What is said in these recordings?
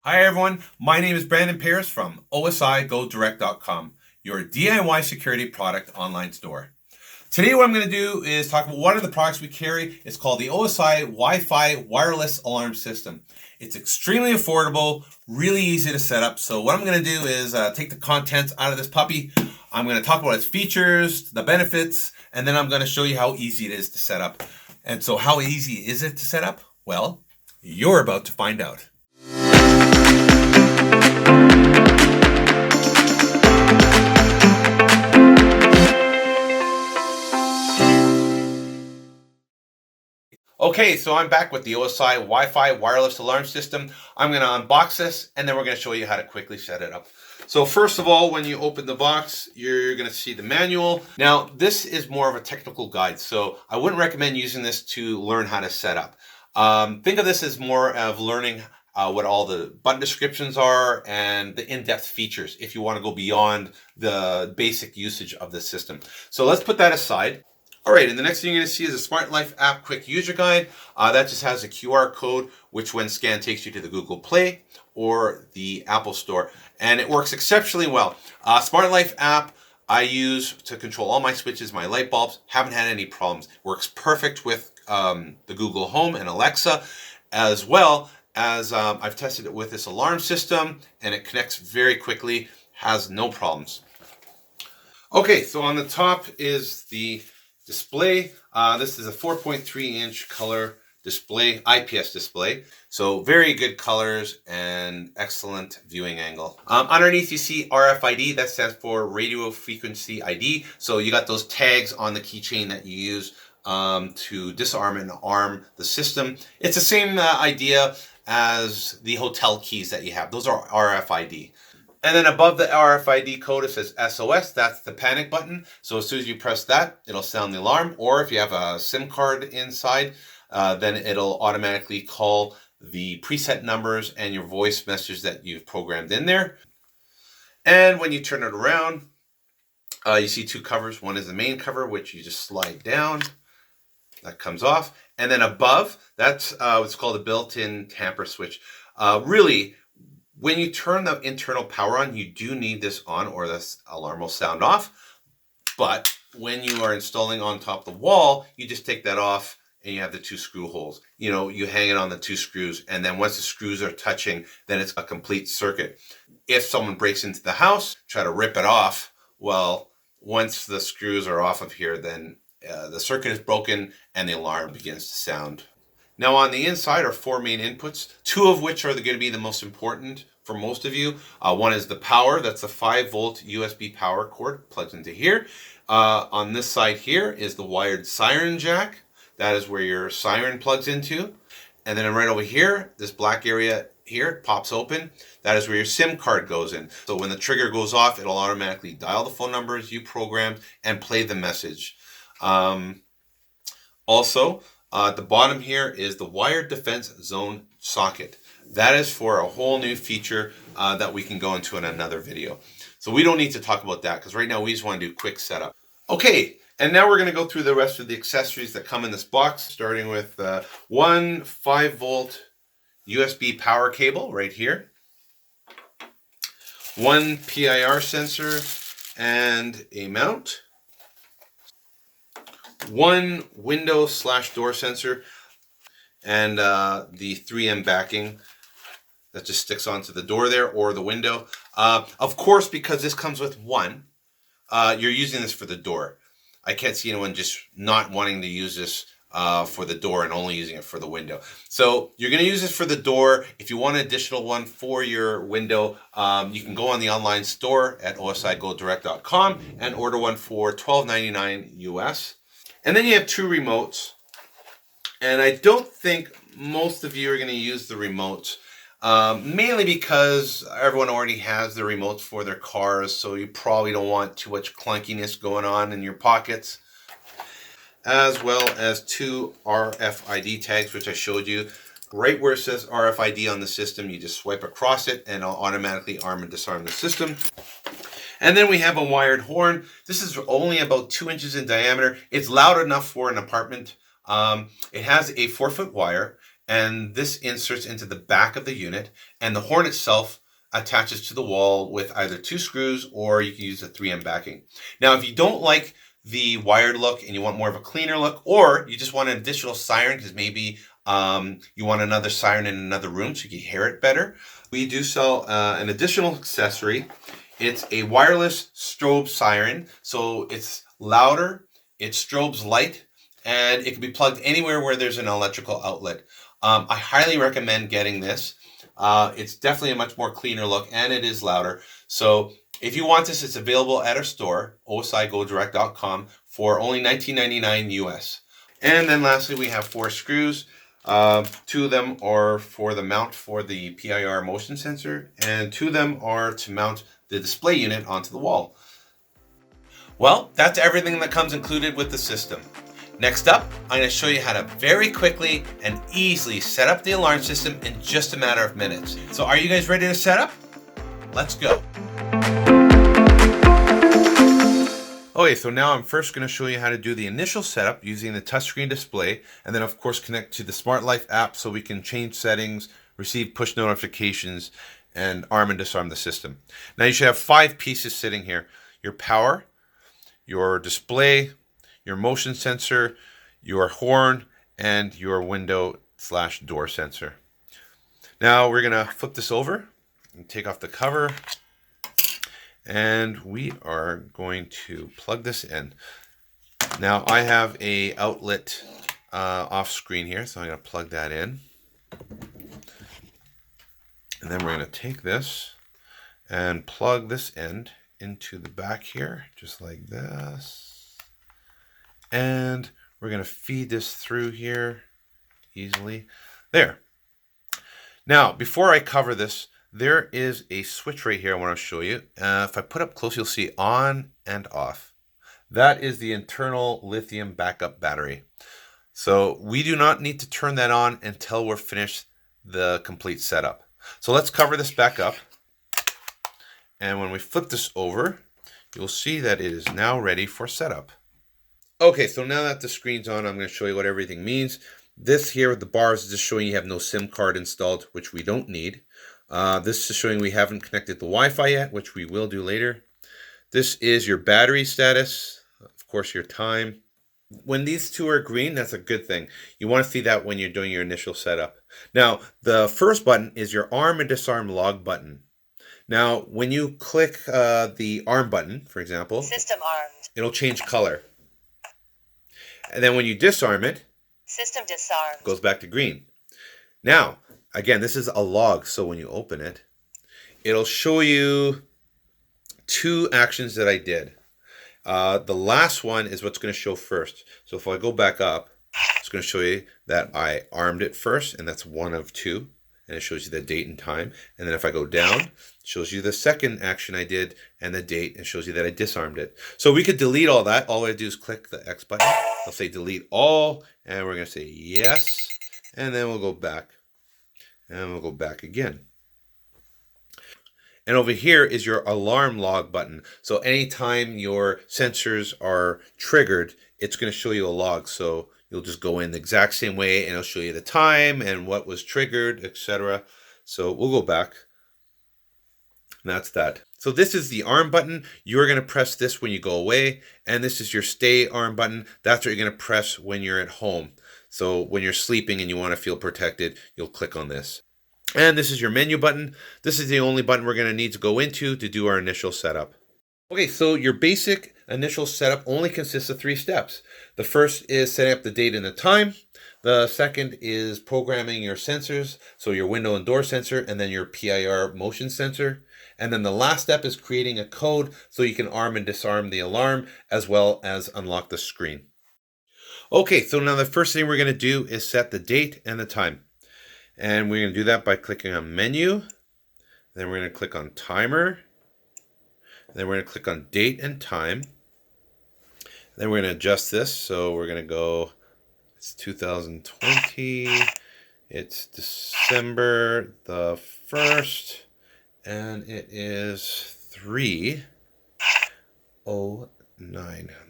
Hi everyone, my name is Brandon Paris from OSIGoDirect.com, your DIY security product online store. Today what I'm going to do is talk about one of the products we carry. It's called the OSI Wi-Fi Wireless Alarm System. It's extremely affordable, really easy to set up. So what I'm going to do is take the contents out of this puppy. I'm going to talk about its features, the benefits, and then I'm going to show you how easy it is to set up. And so how easy is it to set up? Well, you're about to find out. Okay, so I'm back with the OSI Wi-Fi Wireless Alarm System. I'm going to unbox this and then we're going to show you how to quickly set it up. So first of all, when you open the box, you're going to see the manual. Now, this is more of a technical guide, so I wouldn't recommend using this to learn how to set up. Think of this as more of learning what all the button descriptions are and the in-depth features if you want to go beyond the basic usage of the system. So let's put that aside. All right, and the next thing you're going to see is a Smart Life app quick user guide. That just has a QR code, which when scanned takes you to the Google Play or the Apple Store. And it works exceptionally well. Smart Life app I use to control all my switches, my light bulbs. Haven't had any problems. Works perfect with the Google Home and Alexa, as well as I've tested it with this alarm system, and it connects very quickly, has no problems. Okay, so on the top is the display. This is a 4.3-inch color display, IPS display. So very good colors and excellent viewing angle. Underneath you see RFID, that stands for radio frequency ID. So you got those tags on the keychain that you use to disarm and arm the system. It's the same idea as the hotel keys that you have. Those are RFID. And then above the RFID code, it says SOS. That's the panic button. So as soon as you press that, it'll sound the alarm. Or if you have a SIM card inside, then it'll automatically call the preset numbers and your voice message that you've programmed in there. And when you turn it around, you see two covers. One is the main cover, which you just slide down. That comes off. And then above, that's what's called a built-in tamper switch. Really, when you turn the internal power on, you do need this on or this alarm will sound off. But when you are installing on top of the wall, you just take that off and you have the two screw holes. You know, you hang it on the two screws, and then once the screws are touching, then it's a complete circuit. If someone breaks into the house, try to rip it off, well, once the screws are off of here, then the circuit is broken and the alarm begins to sound. Now on the inside are four main inputs, two of which are going to be the most important for most of you. One is the power. That's a 5-volt USB power cord plugged into here. On this side here is the wired siren jack. That is where your siren plugs into. And then right over here, this black area here pops open. That is where your SIM card goes in. So when the trigger goes off, it'll automatically dial the phone numbers you programmed and play the message. Also, at the bottom here is the wired defense zone socket. That is for a whole new feature that we can go into in another video. So we don't need to talk about that because right now we just want to do quick setup. Okay, and now we're going to go through the rest of the accessories that come in this box, starting with one 5-volt USB power cable right here, one PIR sensor and a mount, one window/door sensor, and the 3M backing that just sticks onto the door there or the window. Of course, because this comes with one, you're using this for the door. I can't see anyone just not wanting to use this for the door and only using it for the window. So you're going to use this for the door. If you want an additional one for your window, you can go on the online store at OSIGoDirect.com and order one for $12.99 US. And then you have two remotes. And I don't think most of you are going to use the remotes, mainly because everyone already has the remotes for their cars, so you probably don't want too much clunkiness going on in your pockets. As well as two RFID tags, which I showed you. Right where it says RFID on the system, you just swipe across it and it'll automatically arm and disarm the system. And then we have a wired horn. This is only about 2 inches in diameter. It's loud enough for an apartment. It has a 4-foot wire, and this inserts into the back of the unit, and the horn itself attaches to the wall with either 2 screws, or you can use a 3M backing. Now, if you don't like the wired look and you want more of a cleaner look, or you just want an additional siren because maybe you want another siren in another room so you can hear it better, we do sell an additional accessory. It's a wireless strobe siren, so it's louder, it strobes light, and it can be plugged anywhere where there's an electrical outlet. I highly recommend getting this. It's definitely a much more cleaner look, and it is louder. So if you want this, it's available at our store, osigodirect.com, for only $19.99 US. And then lastly, we have 4 screws. 2 of them are for the mount for the PIR motion sensor, and 2 of them are to mount the display unit onto the wall. Well, that's everything that comes included with the system. Next up, I'm going to show you how to very quickly and easily set up the alarm system in just a matter of minutes. So are you guys ready to set up? Let's go. Okay, so now I'm first going to show you how to do the initial setup using the touchscreen display, and then of course connect to the Smart Life app so we can change settings, receive push notifications, and arm and disarm the system. Now you should have 5 pieces sitting here: your power, your display, your motion sensor, your horn, and your window/door sensor. Now we're going to flip this over and take off the cover, and we are going to plug this in. Now I have a outlet off screen here, so I'm going to plug that in. And then we're going to take this and plug this end into the back here, just like this. And we're going to feed this through here easily. There. Now, before I cover this, there is a switch right here I want to show you. If I put up close, you'll see on and off. That is the internal lithium backup battery. So we do not need to turn that on until we're finished the complete setup. So let's cover this back up. And when we flip this over, you'll see that it is now ready for setup. Okay, so now that the screen's on, I'm going to show you what everything means. This here with the bars is just showing you have no SIM card installed, which we don't need. This is showing we haven't connected the Wi-Fi yet, which we will do later. This is your battery status, of course your time. When these 2 are green, that's a good thing. You want to see that when you're doing your initial setup. Now, the first button is your arm and disarm log button. Now, when you click the arm button, for example, system armed, it'll change color. And then when you disarm it, system disarmed, goes back to green. Now, again, this is a log, so when you open it, it'll show you 2 actions that I did. The last one is what's going to show first. So if I go back up, it's going to show you that I armed it first, and that's 1 of 2. And it shows you the date and time. And then if I go down, it shows you the second action I did and the date, and shows you that I disarmed it. So we could delete all that. All I do is click the X button. I'll say delete all, and we're going to say yes. And then we'll go back. And we'll go back again. And over here is your alarm log button. So anytime your sensors are triggered, it's going to show you a log. So you'll just go in the exact same way, and it'll show you the time and what was triggered, etc. So we'll go back. And that's that. So this is the arm button. You're going to press this when you go away. And this is your stay arm button. That's what you're going to press when you're at home. So when you're sleeping and you want to feel protected, you'll click on this. And this is your menu button. This is the only button we're going to need to go into to do our initial setup. Okay, so your basic initial setup only consists of 3 steps. The first is setting up the date and the time. The second is programming your sensors, so your window and door sensor, and then your PIR motion sensor. And then the last step is creating a code so you can arm and disarm the alarm, as well as unlock the screen. Okay, so now the first thing we're going to do is set the date and the time. And we're going to do that by clicking on Menu. Then we're going to click on Timer. Then we're going to click on Date and Time. Then we're going to adjust this. So we're going to go, it's 2020. It's December the 1st. And it is 3:09.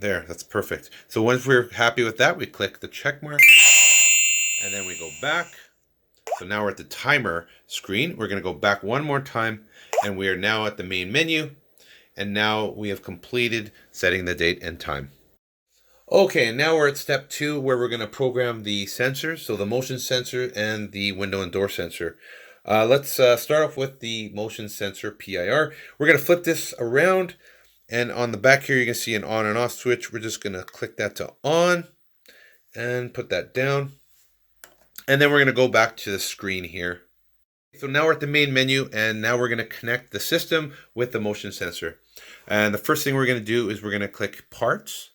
There, that's perfect. So once we're happy with that, we click the check mark. And then we go back. So now we're at the timer screen. We're going to go back one more time, and we are now at the main menu. And now we have completed setting the date and time. Okay, and now we're at step 2 where we're going to program the sensors, so the motion sensor and the window and door sensor. Let's start off with the motion sensor PIR. We're going to flip this around, and on the back here you can see an on and off switch. We're just going to click that to on and put that down. And then we're going to go back to the screen here. So now we're at the main menu, and now we're going to connect the system with the motion sensor. And the first thing we're going to do is we're going to click parts.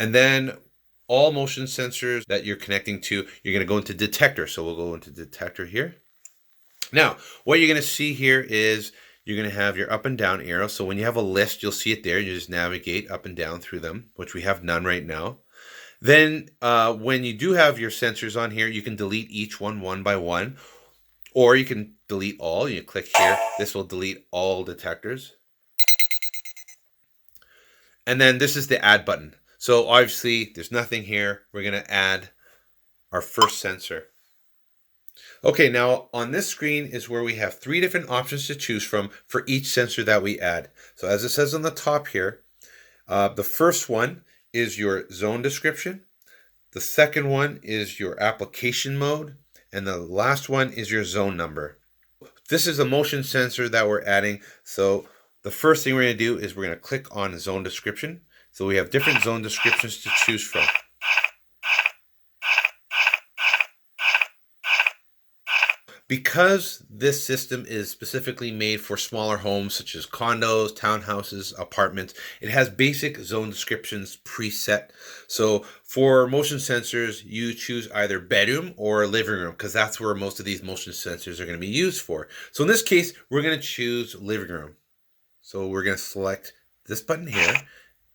And then all motion sensors that you're connecting to, you're going to go into detector. So we'll go into detector here. Now, what you're going to see here is you're going to have your up and down arrow. So when you have a list, you'll see it there. You just navigate up and down through them, which we have none right now. Then when you do have your sensors on here, you can delete each one by one, or you can delete all. You click here. This will delete all detectors. And then this is the add button. So obviously there's nothing here. We're going to add our first sensor. Okay, now on this screen is where we have 3 different options to choose from for each sensor that we add. So as it says on the top here, the first one is your zone description. The second one is your application mode. And the last one is your zone number. This is a motion sensor that we're adding. So the first thing we're going to do is we're going to click on zone description. So we have different zone descriptions to choose from. Because this system is specifically made for smaller homes such as condos, townhouses, apartments, it has basic zone descriptions preset. So for motion sensors, you choose either bedroom or living room because that's where most of these motion sensors are going to be used for. So in this case, we're going to choose living room. So we're going to select this button here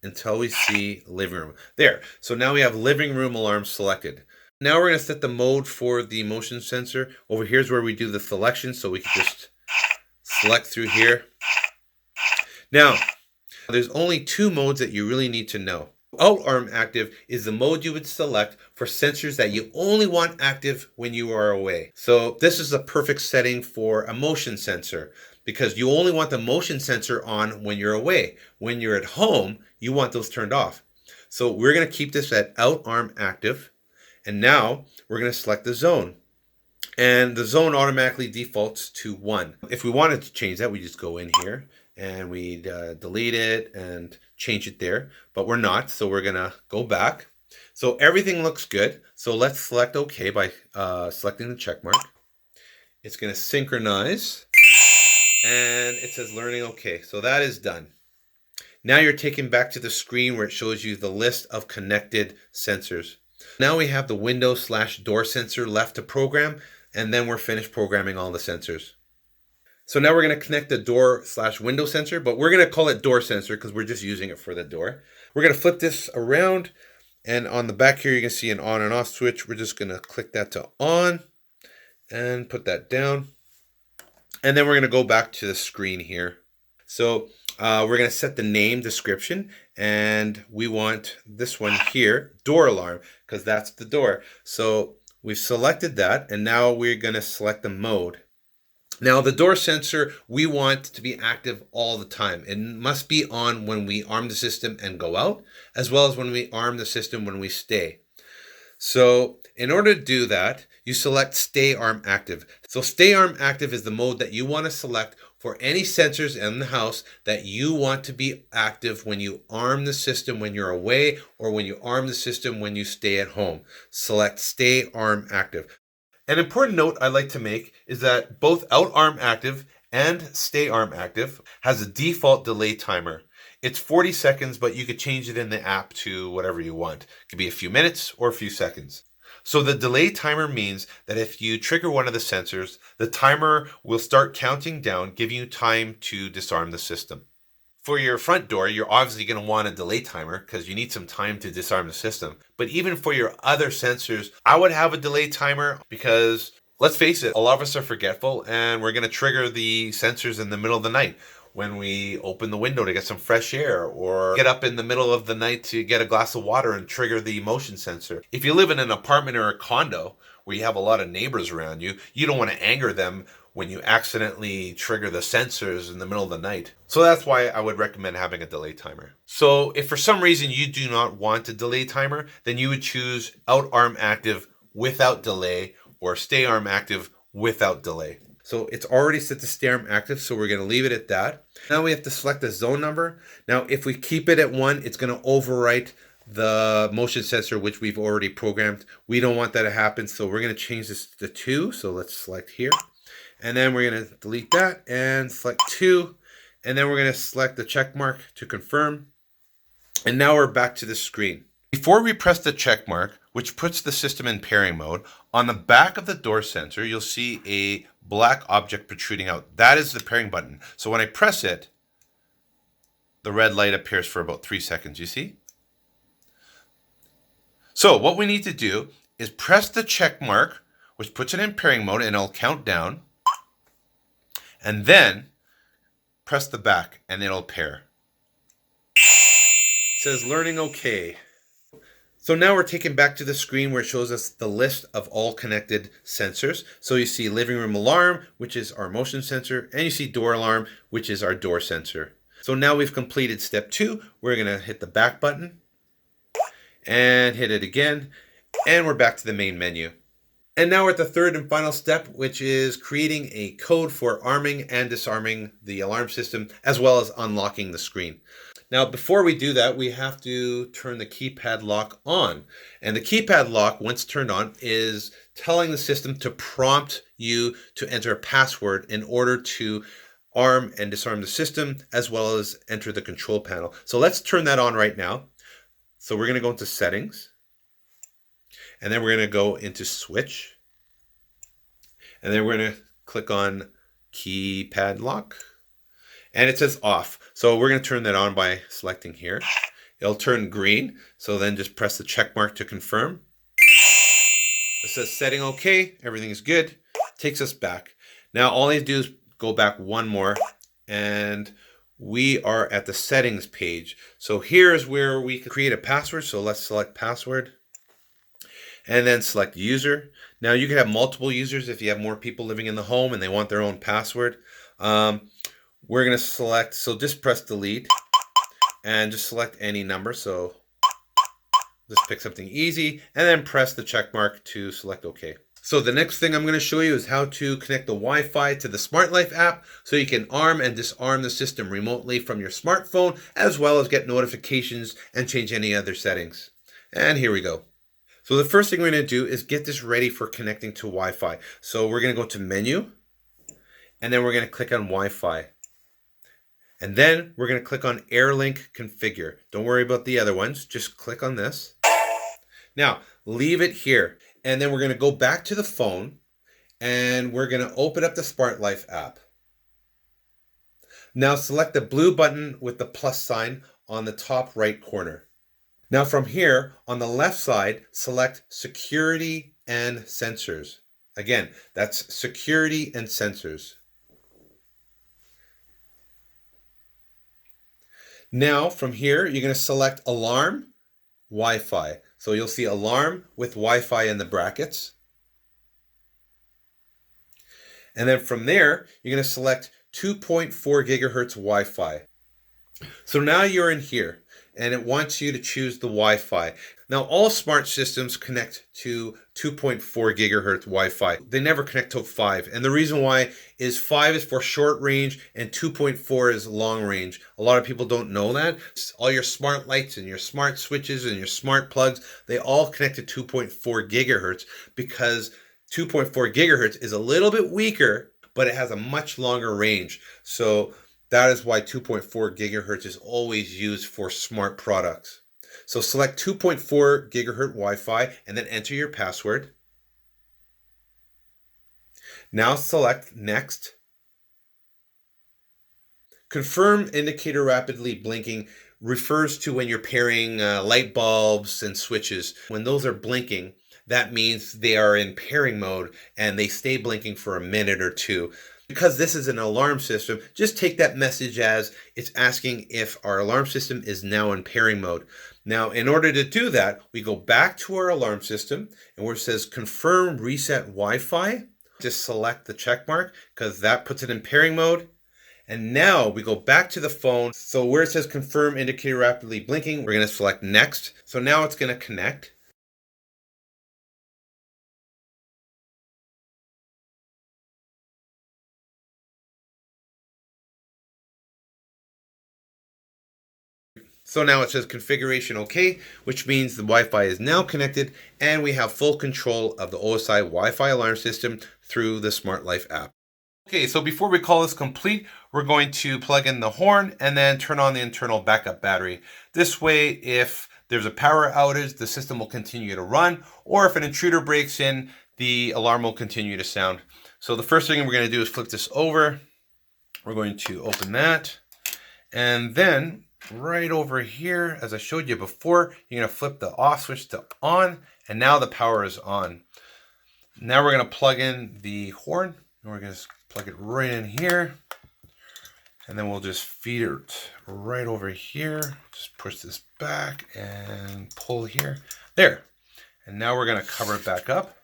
until we see living room. There. So now we have living room alarm selected. Now we're going to set the mode for the motion sensor. Over here is where we do the selection, so we can just select through here. Now, there's only 2 modes that you really need to know. Out arm active is the mode you would select for sensors that you only want active when you are away. So this is the perfect setting for a motion sensor because you only want the motion sensor on when you're away. When you're at home, you want those turned off. So we're going to keep this at out arm active. And now we're going to select the zone. And the zone automatically defaults to 1. If we wanted to change that, we just go in here and we delete it and change it there. But we're not, so we're going to go back. So everything looks good. So let's select OK by selecting the check mark. It's going to synchronize. And it says learning OK. So that is done. Now you're taken back to the screen where it shows you the list of connected sensors. Now we have the window/door sensor left to program, and then we're finished programming all the sensors. So now we're going to connect the door/window sensor, but we're going to call it door sensor because we're just using it for the door. We're going to flip this around, and on the back here you can see an on and off switch. We're just going to click that to on and put that down. And then we're going to go back to the screen here. So we're going to set the name description, and we want this one here, door alarm, because that's the door. So we've selected that, and now we're going to select the mode. Now the door sensor, we want to be active all the time. It must be on when we arm the system and go out, as well as when we arm the system when we stay. So in order to do that, you select stay arm active. So stay arm active is the mode that you want to select for any sensors in the house that you want to be active when you arm the system when you're away or when you arm the system when you stay at home. Select stay arm active. An important note I'd like to make is that both out arm active and stay arm active has a default delay timer. It's 40 seconds, but you could change it in the app to whatever you want. It could be a few minutes or a few seconds. So the delay timer means that if you trigger one of the sensors, the timer will start counting down, giving you time to disarm the system. For your front door, you're obviously going to want a delay timer because you need some time to disarm the system. But even for your other sensors, I would have a delay timer because, let's face it, a lot of us are forgetful and we're going to trigger the sensors in the middle of the night when we open the window to get some fresh air or get up in the middle of the night to get a glass of water and trigger the motion sensor. If you live in an apartment or a condo where you have a lot of neighbors around you, you don't want to anger them when you accidentally trigger the sensors in the middle of the night. So that's why I would recommend having a delay timer. So if for some reason you do not want a delay timer, then you would choose out arm active without delay or stay arm active without delay. So it's already set to stay arm active, so we're going to leave it at that. Now we have to select the zone number. Now if we keep it at 1, it's going to overwrite the motion sensor, which we've already programmed. We don't want that to happen, so we're going to change this to 2. So let's select here. And then we're going to delete that and select 2. And then we're going to select the check mark to confirm. And now we're back to the screen. Before we press the check mark, which puts the system in pairing mode, on the back of the door sensor, you'll see a black object protruding out. That is the pairing button. So when I press it, the red light appears for about 3 seconds, you see? So what we need to do is press the check mark, which puts it in pairing mode, and it'll count down. And then press the back and it'll pair. It says learning okay. So now we're taken back to the screen where it shows us the list of all connected sensors. So you see living room alarm, which is our motion sensor, and you see door alarm, which is our door sensor. So now we've completed step 2. We're going to hit the back button and hit it again, and we're back to the main menu. And now we're at the third and final step, which is creating a code for arming and disarming the alarm system, as well as unlocking the screen. Now, before we do that, we have to turn the keypad lock on. And the keypad lock, once turned on, is telling the system to prompt you to enter a password in order to arm and disarm the system, as well as enter the control panel. So let's turn that on right now. So we're going to go into settings. And then we're going to go into switch. And then we're going to click on keypad lock. And it says off. So we're going to turn that on by selecting here. It'll turn green. So then just press the check mark to confirm. It says setting okay. Everything is good. Takes us back. Now all you do is go back one more. And we are at the settings page. So here's where we can create a password. So let's select password. And then select user. Now you can have multiple users if you have more people living in the home and they want their own password. We're going to select, so just press delete and just select any number. So just pick something easy and then press the check mark to select OK. So the next thing I'm going to show you is how to connect the Wi-Fi to the Smart Life app so you can arm and disarm the system remotely from your smartphone, as well as get notifications and change any other settings. And here we go. So the first thing we're going to do is get this ready for connecting to Wi-Fi. So we're going to go to menu, and then we're going to click on Wi-Fi. And then we're going to click on AirLink Configure. Don't worry about the other ones. Just click on this. Now, leave it here. And then we're going to go back to the phone, and we're going to open up the Smart Life app. Now select the blue button with the plus sign on the top right corner. Now from here, on the left side, select Security and Sensors. Again, that's Security and Sensors. Now from here, you're going to select Alarm, Wi-Fi. So you'll see Alarm with Wi-Fi in the brackets. And then from there, you're going to select 2.4 gigahertz Wi-Fi. So now you're in here, and it wants you to choose the Wi-Fi. Now all smart systems connect to 2.4 gigahertz Wi-Fi. They never connect to 5. And the reason why is 5 is for short range and 2.4 is long range. A lot of people don't know that. All your smart lights and your smart switches and your smart plugs, they all connect to 2.4 gigahertz because 2.4 gigahertz is a little bit weaker, but it has a much longer range. So that is why 2.4 gigahertz is always used for smart products. So select 2.4 gigahertz Wi-Fi and then enter your password. Now select Next. Confirm indicator rapidly blinking refers to when you're pairing light bulbs and switches. When those are blinking, that means they are in pairing mode and they stay blinking for a minute or two. Because this is an alarm system, just take that message as it's asking if our alarm system is now in pairing mode. Now, in order to do that, we go back to our alarm system, and where it says confirm reset Wi-Fi, just select the check mark because that puts it in pairing mode. And now we go back to the phone. So where it says confirm indicator rapidly blinking, we're going to select next. So now it's going to connect. So now it says configuration OK, which means the Wi-Fi is now connected and we have full control of the OSI Wi-Fi alarm system through the Smart Life app. Okay, so before we call this complete, we're going to plug in the horn and then turn on the internal backup battery. This way, if there's a power outage, the system will continue to run, or if an intruder breaks in, the alarm will continue to sound. So the first thing we're going to do is flip this over. We're going to open that, and then right over here, as I showed you before, you're going to flip the off switch to on, and now the power is on. Now we're going to plug in the horn, and we're going to plug it right in here, and then we'll just feed it right over here. Just push this back and pull here. There. And now we're going to cover it back up,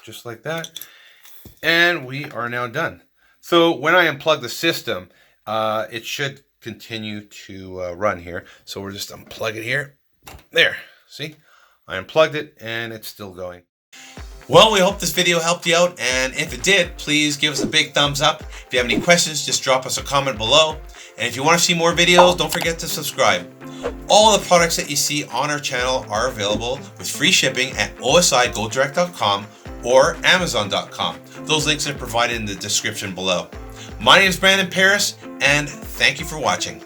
just like that. And we are now done. So when I unplug the system, it should continue to run here. So we're just unplug it here. There, see? I unplugged it and it's still going. Well, we hope this video helped you out, and if it did, please give us a big thumbs up. If you have any questions, just drop us a comment below. And if you want to see more videos, don't forget to subscribe. All the products that you see on our channel are available with free shipping at osigodirect.com or amazon.com. Those links are provided in the description below. My name is Brandon Paris, and thank you for watching.